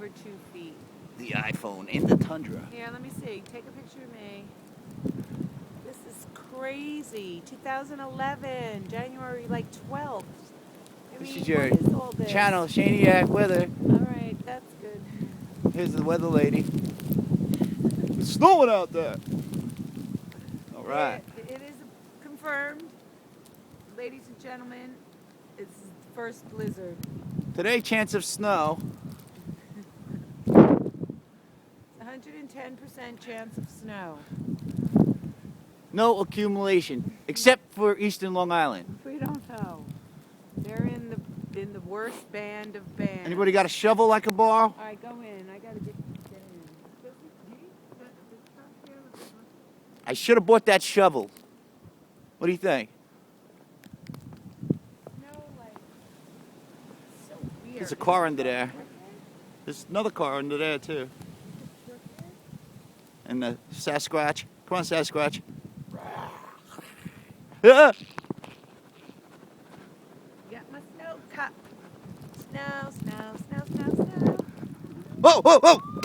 over 2 feet. The iPhone in the tundra. Here, let me see. Take a picture of me. This is crazy. 2011, January like 12th. This is your what is all this? channel, Shaniac Weather. All right, that's good. Here's the weather lady. It's snowing out there. All right. It is confirmed, ladies and gentlemen. It's the first blizzard. Today, chance of snow. 110% chance of snow. No accumulation, except for Eastern Long Island. We don't know. They're in the worst band of bands. Anybody got a shovel I could borrow? All right, go in. I gotta get in. I should have bought that shovel. What do you think? No, like, so weird. There's a car under there. There's another car under there too. And the Sasquatch. Come on, Sasquatch. Ah! Got my snow cup. Snow, snow, snow, snow, snow. Whoa, whoa, whoa!